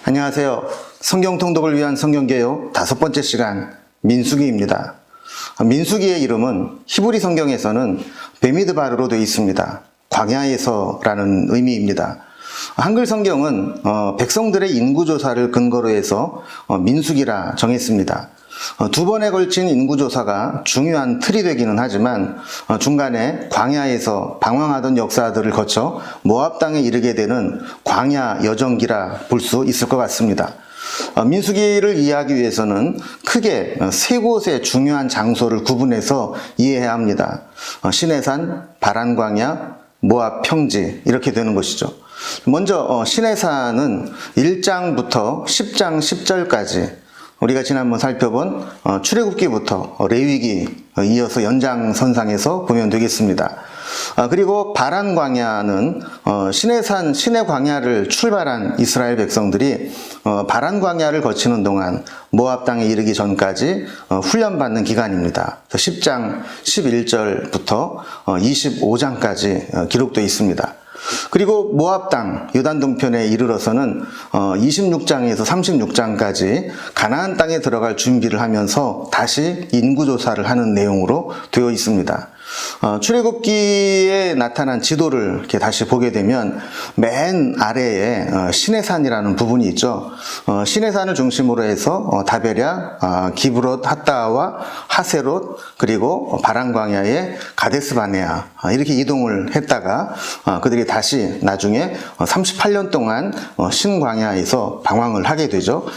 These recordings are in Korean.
안녕하세요. 성경 통독을 위한 성경개요 5번째 시간 민수기입니다. 민수기의 이름은 히브리 성경에서는 베미드바르로 되어 있습니다. 광야에서라는 의미입니다. 한글 성경은 백성들의 인구조사를 근거로 해서 민수기라 정했습니다. 두 번에 걸친 인구조사가 중요한 틀이 되기는 하지만 중간에 광야에서 방황하던 역사들을 거쳐 모압 땅에 이르게 되는 광야 여정기라 볼 수 있을 것 같습니다. 민수기를 이해하기 위해서는 크게 세 곳의 중요한 장소를 구분해서 이해해야 합니다. 시내산, 바란광야, 모압 평지 이렇게 되는 것이죠. 먼저 시내산은 1장부터 10장 10절까지 우리가 지난번 살펴본 출애굽기부터 레위기 이어서 연장선상에서 보면 되겠습니다. 그리고 바란광야는 시내산, 시내광야를 출발한 이스라엘 백성들이 바란광야를 거치는 동안 모압 땅에 이르기 전까지 훈련받는 기간입니다. 10장 11절부터 25장까지 기록되어 있습니다. 그리고 모압 땅 요단 동편에 이르러서는 26장에서 36장까지 가나안 땅에 들어갈 준비를 하면서 다시 인구조사를 하는 내용으로 되어 있습니다. 출애굽기에 나타난 지도를 이렇게 다시 보게 되면 맨 아래에 시내산이라는 부분이 있죠. 시내산을 중심으로 해서 다베랴, 기브롯, 핫다와 하세롯 그리고 바란광야의 가데스바네아 이렇게 이동을 했다가 그들이 다시 나중에 38년 동안 신광야에서 방황을 하게 되죠.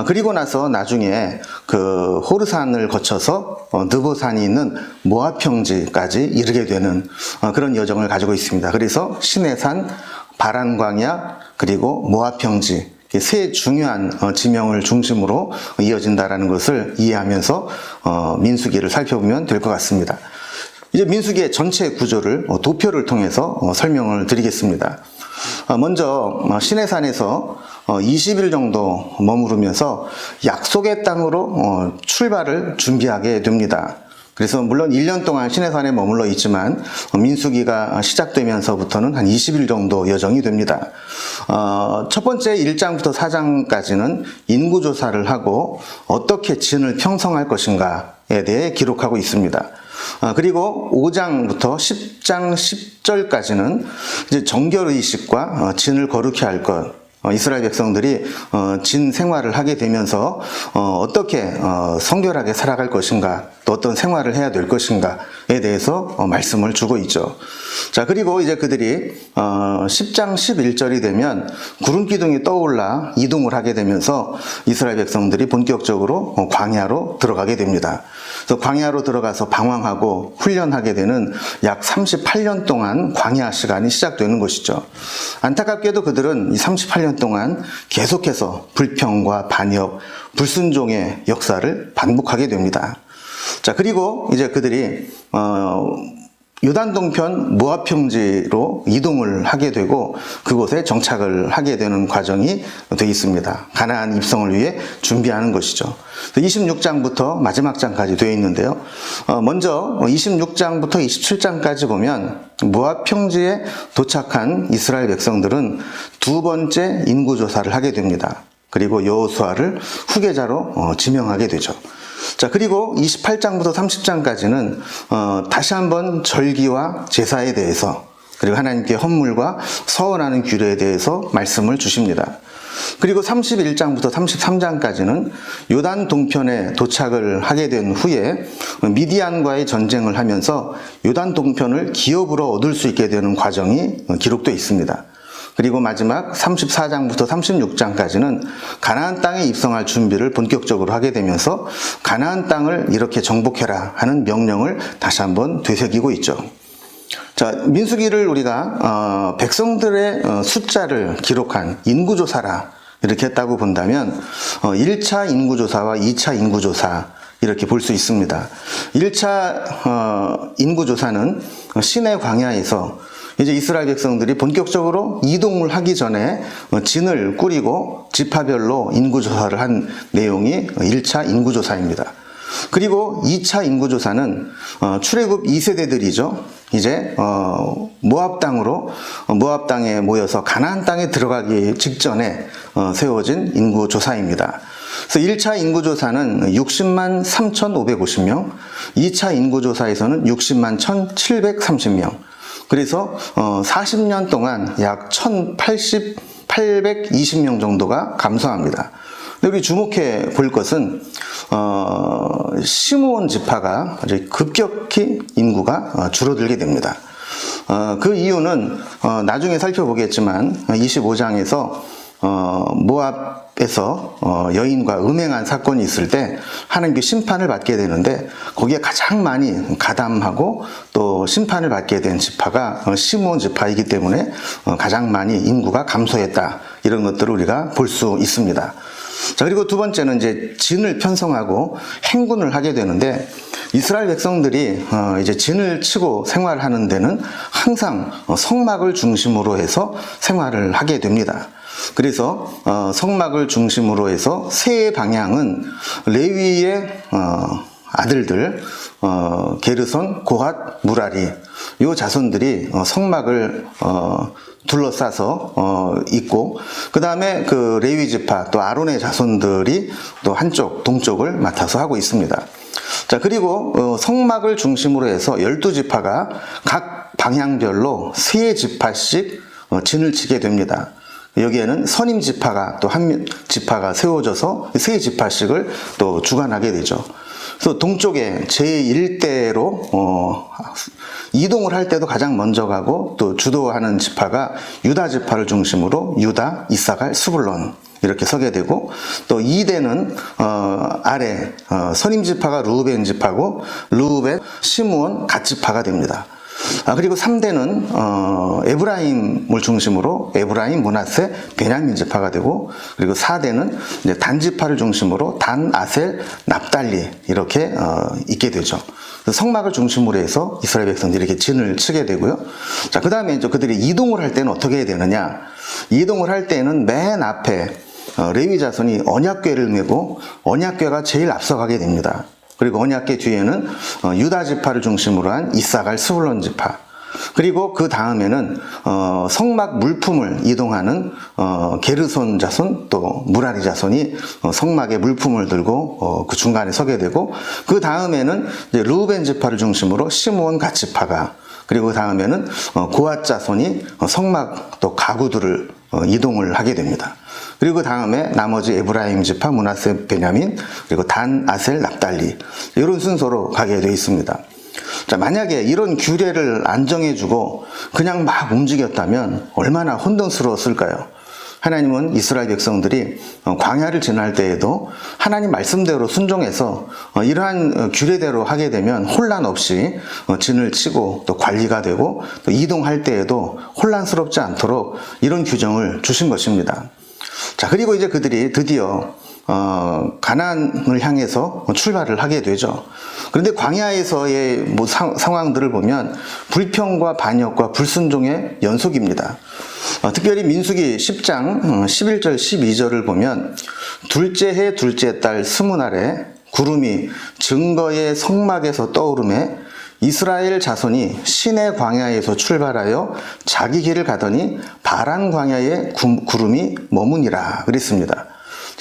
그리고 나서 나중에 그 호르산을 거쳐서 느보산이 있는 모압 평지까지 이르게 되는 그런 여정을 가지고 있습니다. 그래서 시내산, 바란광야 그리고 모압 평지 세 중요한 지명을 중심으로 이어진다는 것을 이해하면서 민수기를 살펴보면 될 것 같습니다. 이제 민수기의 전체 구조를 도표를 통해서 설명을 드리겠습니다. 먼저 시내산에서 20일 정도 머무르면서 약속의 땅으로 출발을 준비하게 됩니다. 그래서 물론 1년 동안 시내산에 머물러 있지만 민수기가 시작되면서부터는 한 20일 정도 여정이 됩니다. 첫 번째 1장부터 4장까지는 인구조사를 하고 어떻게 진을 형성할 것인가에 대해 기록하고 있습니다. 그리고 5장부터 10장 10절까지는 이제 정결의식과 진을 거룩히 할 것, 이스라엘 백성들이 진 생활을 하게 되면서 어떻게 성결하게 살아갈 것인가 또 어떤 생활을 해야 될 것인가에 대해서 말씀을 주고 있죠. 자, 그리고 이제 그들이 10장 11절이 되면 구름 기둥이 떠올라 이동을 하게 되면서 이스라엘 백성들이 본격적으로 광야로 들어가게 됩니다. 그래서 광야로 들어가서 방황하고 훈련하게 되는 약 38년 동안 광야 시간이 시작되는 것이죠. 안타깝게도 그들은 이 38년 동안 계속해서 불평과 반역, 불순종의 역사를 반복하게 됩니다. 자, 그리고 이제 그들이 요단 동편 모압 평지로 이동을 하게 되고 그곳에 정착을 하게 되는 과정이 되어 있습니다. 가나안 입성을 위해 준비하는 것이죠. 26장부터 마지막 장까지 되어 있는데요. 먼저 26장부터 27장까지 보면 모압 평지에 도착한 이스라엘 백성들은 두 번째 인구조사를 하게 됩니다. 그리고 여호수아를 후계자로 지명하게 되죠. 자, 그리고 28장부터 30장까지는 다시 한번 절기와 제사에 대해서 그리고 하나님께 헌물과 서원하는 규례에 대해서 말씀을 주십니다. 그리고 31장부터 33장까지는 요단 동편에 도착을 하게 된 후에 미디안과의 전쟁을 하면서 요단 동편을 기업으로 얻을 수 있게 되는 과정이 기록되어 있습니다. 그리고 마지막 34장부터 36장까지는 가나안 땅에 입성할 준비를 본격적으로 하게 되면서 가나안 땅을 이렇게 정복해라 하는 명령을 다시 한번 되새기고 있죠. 자, 민수기를 우리가 백성들의 숫자를 기록한 인구조사라 이렇게 했다고 본다면 1차 인구조사와 2차 인구조사 이렇게 볼 수 있습니다. 1차 인구조사는 시내 광야에서 이제 이스라엘 백성들이 본격적으로 이동을 하기 전에 진을 꾸리고 지파별로 인구조사를 한 내용이 1차 인구조사입니다. 그리고 2차 인구조사는 출애굽 2세대들이죠. 이제 모압 땅에 모여서 가나안 땅에 들어가기 직전에 세워진 인구조사입니다. 그래서 1차 인구조사는 60만 3,550명, 2차 인구조사에서는 60만 1,730명. 그래서 40년 동안 약 820명 정도가 감소합니다. 근데 우리 주목해 볼 것은 시므온 지파가 아주 급격히 인구가 줄어들게 됩니다. 그 이유는 나중에 살펴보겠지만 25장에서 모압에서 여인과 음행한 사건이 있을 때 하나님께 심판을 받게 되는데 거기에 가장 많이 가담하고 또 심판을 받게 된 지파가 시므온 지파이기 때문에 가장 많이 인구가 감소했다. 이런 것들을 우리가 볼 수 있습니다. 자, 그리고 두 번째는 이제 진을 편성하고 행군을 하게 되는데 이스라엘 백성들이 이제 진을 치고 생활하는 데는 항상 성막을 중심으로 해서 생활을 하게 됩니다. 그래서 성막을 중심으로 해서 세 방향은 레위의 아들들 게르손, 고핫, 무라리 요 자손들이 성막을 둘러싸서 있고 그 다음에 그 레위 지파 또 아론의 자손들이 또 한쪽 동쪽을 맡아서 하고 있습니다. 자, 그리고 성막을 중심으로 해서 12지파가 각 방향별로 3지파씩 진을 치게 됩니다. 여기에는 선임 지파가 또 한 지파가 세워져서 3지파씩을 또 주관하게 되죠. 그래서 동쪽에 제1대로 이동을 할 때도 가장 먼저 가고 또 주도하는 지파가 유다 지파를 중심으로 유다, 이사갈, 스불론 이렇게 서게 되고 또 2대는 아래 선임 지파가 르우벤 지파고 르우벤, 시므온, 갓 지파가 됩니다. 그리고 3대는 에브라임을 중심으로 에브라임, 므낫세, 베냐민 지파가 되고 그리고 4대는 이제 단 지파를 중심으로 단, 아셀, 납달리 이렇게 있게 되죠. 성막을 중심으로 해서 이스라엘 백성들이 이렇게 진을 치게 되고요. 자, 그 다음에 이제 그들이 이동을 할 때는 어떻게 해야 되느냐? 이동을 할 때는 맨 앞에 레위 자손이 언약궤를 메고 언약궤가 제일 앞서가게 됩니다. 그리고 언약궤 뒤에는 유다 지파를 중심으로 한 이사갈, 스불론 지파. 그리고 그 다음에는 성막 물품을 이동하는 게르손 자손 또 무라리 자손이 성막에 물품을 들고 그 중간에 서게 되고 그 다음에는 이제 르우벤 지파를 중심으로 시므온 갓 지파가 그리고 그 다음에는 고핫 자손이 성막 또 가구들을 이동을 하게 됩니다. 그리고 그 다음에 나머지 에브라임 지파, 므낫세, 베냐민, 그리고 단, 아셀, 납달리 이런 순서로 가게 되어 있습니다. 자, 만약에 이런 규례를 안 정해주고 그냥 막 움직였다면 얼마나 혼돈스러웠을까요? 하나님은 이스라엘 백성들이 광야를 지날 때에도 하나님 말씀대로 순종해서 이러한 규례대로 하게 되면 혼란 없이 진을 치고 또 관리가 되고 또 이동할 때에도 혼란스럽지 않도록 이런 규정을 주신 것입니다. 자, 그리고 이제 그들이 드디어 가나안을 향해서 출발을 하게 되죠. 그런데 광야에서의 뭐 상황들을 보면 불평과 반역과 불순종의 연속입니다. 특별히 민수기 10장 11절 12절을 보면 둘째 해 둘째 달 스무날에 구름이 증거의 성막에서 떠오르매 이스라엘 자손이 시내 광야에서 출발하여 자기 길을 가더니 바란 광야에 구름이 머무니라 그랬습니다.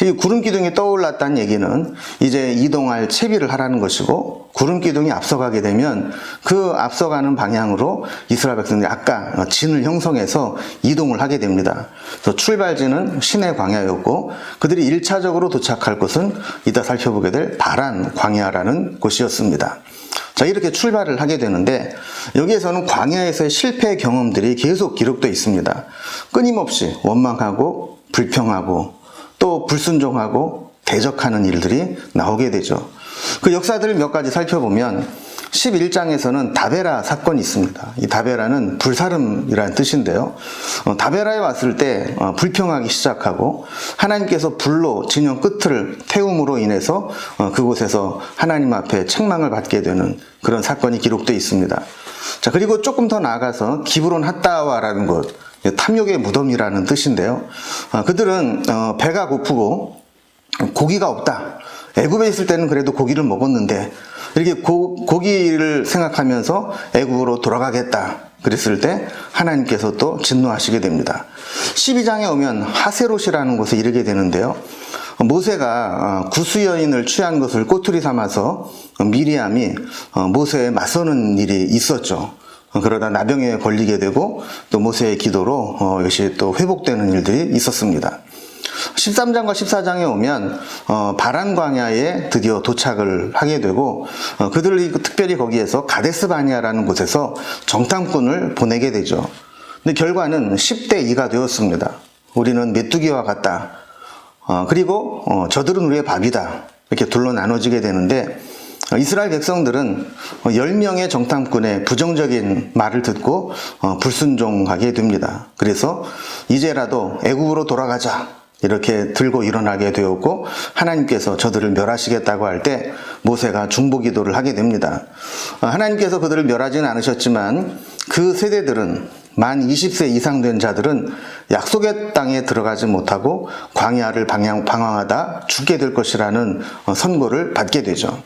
이 구름 기둥이 떠올랐다는 얘기는 이제 이동할 채비를 하라는 것이고 구름 기둥이 앞서가게 되면 그 앞서가는 방향으로 이스라엘 백성들이 아까 진을 형성해서 이동을 하게 됩니다. 그래서 출발지는 시내 광야였고 그들이 1차적으로 도착할 곳은 이따 살펴보게 될 바란 광야라는 곳이었습니다. 자, 이렇게 출발을 하게 되는데 여기에서는 광야에서의 실패 경험들이 계속 기록되어 있습니다. 끊임없이 원망하고 불평하고 또 불순종하고 대적하는 일들이 나오게 되죠. 그 역사들을 몇 가지 살펴보면 11장에서는 다베라 사건이 있습니다. 이 다베라는 불사름이라는 뜻인데요. 다베라에 왔을 때 불평하기 시작하고 하나님께서 불로 진영 끝을 태움으로 인해서 그곳에서 하나님 앞에 책망을 받게 되는 그런 사건이 기록되어 있습니다. 자, 그리고 조금 더 나아가서 기브론 핫다와라는 곳, 탐욕의 무덤이라는 뜻인데요. 그들은 배가 고프고 고기가 없다. 애굽에 있을 때는 그래도 고기를 먹었는데 이렇게 고기를 생각하면서 애굽으로 돌아가겠다 그랬을 때 하나님께서 또 진노하시게 됩니다. 12장에 오면 하세롯이라는 곳에 이르게 되는데요. 모세가 구스 여인을 취한 것을 꼬투리 삼아서 미리암이 모세에 맞서는 일이 있었죠. 그러다 나병에 걸리게 되고 또 모세의 기도로 이것이 또 회복되는 일들이 있었습니다. 13장과 14장에 오면 바란 광야에 드디어 도착을 하게 되고 그들이 특별히 거기에서 가데스 바니아라는 곳에서 정탐꾼을 보내게 되죠. 근데 결과는 10대 2가 되었습니다. 우리는 메뚜기와 같다. 그리고 저들은 우리의 밥이다. 이렇게 둘로 나눠지게 되는데 이스라엘 백성들은 10명의 정탐꾼의 부정적인 말을 듣고 불순종하게 됩니다. 그래서 이제라도 애굽으로 돌아가자 이렇게 들고 일어나게 되었고 하나님께서 저들을 멸하시겠다고 할 때 모세가 중보기도를 하게 됩니다. 하나님께서 그들을 멸하지는 않으셨지만 그 세대들은 만 20세 이상 된 자들은 약속의 땅에 들어가지 못하고 광야를 방황하다 죽게 될 것이라는 선고를 받게 되죠.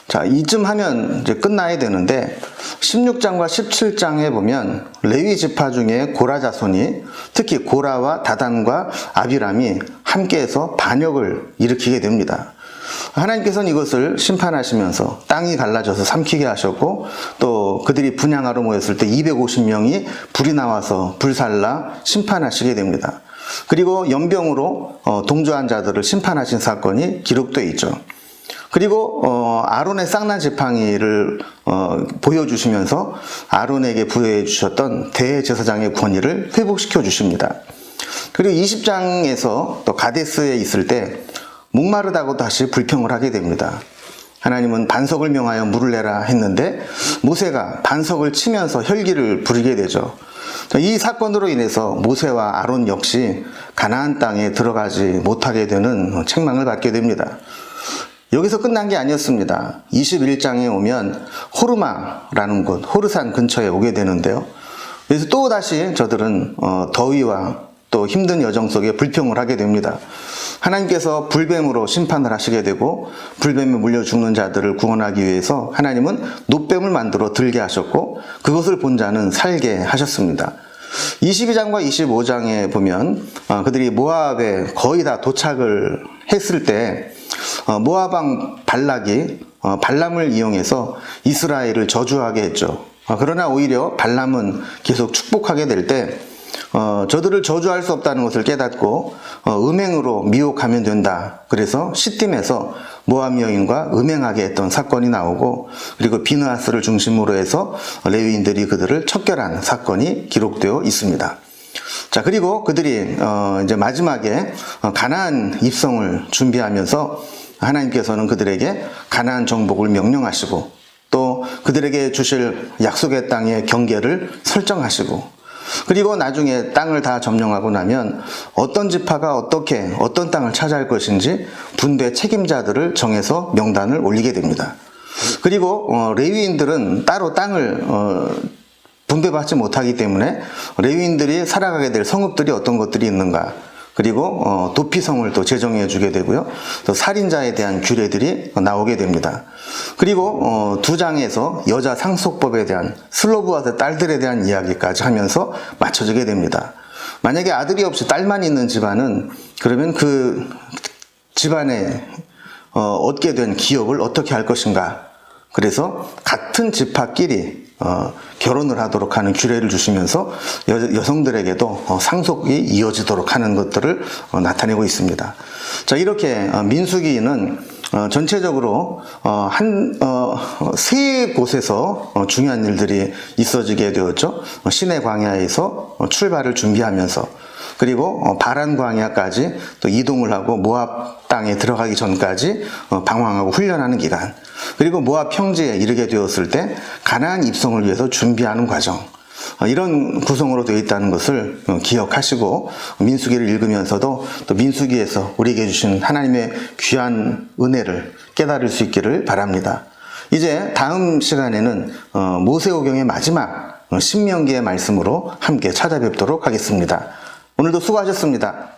자, 이쯤 하면 이제 끝나야 되는데 16장과 17장에 보면 레위 지파 중에 고라 자손이 특히 고라와 다단과 아비람이 함께해서 반역을 일으키게 됩니다. 하나님께서는 이것을 심판하시면서 땅이 갈라져서 삼키게 하셨고 또 그들이 분향하러 모였을 때 250명이 불이 나와서 불살라 심판하시게 됩니다. 그리고 연병으로 동조한 자들을 심판하신 사건이 기록되어 있죠. 그리고 아론의 쌍난 지팡이를 보여주시면서 아론에게 부여해 주셨던 대제사장의 권위를 회복시켜 주십니다. 그리고 20장에서 또 가데스에 있을 때 목마르다고 다시 불평을 하게 됩니다. 하나님은 반석을 명하여 물을 내라 했는데 모세가 반석을 치면서 혈기를 부리게 되죠. 이 사건으로 인해서 모세와 아론 역시 가나안 땅에 들어가지 못하게 되는 책망을 받게 됩니다. 여기서 끝난 게 아니었습니다. 21장에 오면 호르마라는 곳, 호르산 근처에 오게 되는데요. 그래서 또 다시 저들은 더위와 또 힘든 여정 속에 불평을 하게 됩니다. 하나님께서 불뱀으로 심판을 하시게 되고 불뱀에 물려 죽는 자들을 구원하기 위해서 하나님은 놋뱀을 만들어 들게 하셨고 그것을 본 자는 살게 하셨습니다. 22장과 25장에 보면 그들이 모압에 거의 다 도착을 했을 때 모압 왕 발락이 발람을 이용해서 이스라엘을 저주하게 했죠. 그러나 오히려 발람은 계속 축복하게 될 때 저들을 저주할 수 없다는 것을 깨닫고 음행으로 미혹하면 된다. 그래서 시딤에서 모압 여인과 음행하게 했던 사건이 나오고 그리고 비느하스를 중심으로 해서 레위인들이 그들을 척결한 사건이 기록되어 있습니다. 자, 그리고 그들이 이제 마지막에 가나안 입성을 준비하면서 하나님께서는 그들에게 가나안 정복을 명령하시고 또 그들에게 주실 약속의 땅의 경계를 설정하시고 그리고 나중에 땅을 다 점령하고 나면 어떤 지파가 어떤 땅을 차지할 것인지 분배 책임자들을 정해서 명단을 올리게 됩니다. 그리고 레위인들은 따로 땅을 분배받지 못하기 때문에 레위인들이 살아가게 될 성읍들이 어떤 것들이 있는가 그리고 도피성을 또 제정해 주게 되고요. 또 살인자에 대한 규례들이 나오게 됩니다. 그리고 2장에서 여자 상속법에 대한 슬로브아의 딸들에 대한 이야기까지 하면서 맞춰지게 됩니다. 만약에 아들이 없이 딸만 있는 집안은 그러면 그 집안에 얻게 된 기업을 어떻게 할 것인가. 그래서 같은 지파끼리 결혼을 하도록 하는 규례를 주시면서 여성들에게도 상속이 이어지도록 하는 것들을 나타내고 있습니다. 자, 이렇게 민수기는 전체적으로 세 곳에서 중요한 일들이 있어지게 되었죠. 시내 광야에서 출발을 준비하면서 그리고 바란 광야까지 또 이동을 하고 모압 땅에 들어가기 전까지 방황하고 훈련하는 기간 그리고 모압 평지에 이르게 되었을 때 가나안 입성을 위해서 준비하는 과정 이런 구성으로 되어 있다는 것을 기억하시고 민수기를 읽으면서도 또 민수기에서 우리에게 주신 하나님의 귀한 은혜를 깨달을 수 있기를 바랍니다. 이제 다음 시간에는 모세오경의 마지막 신명기의 말씀으로 함께 찾아뵙도록 하겠습니다. 오늘도 수고하셨습니다.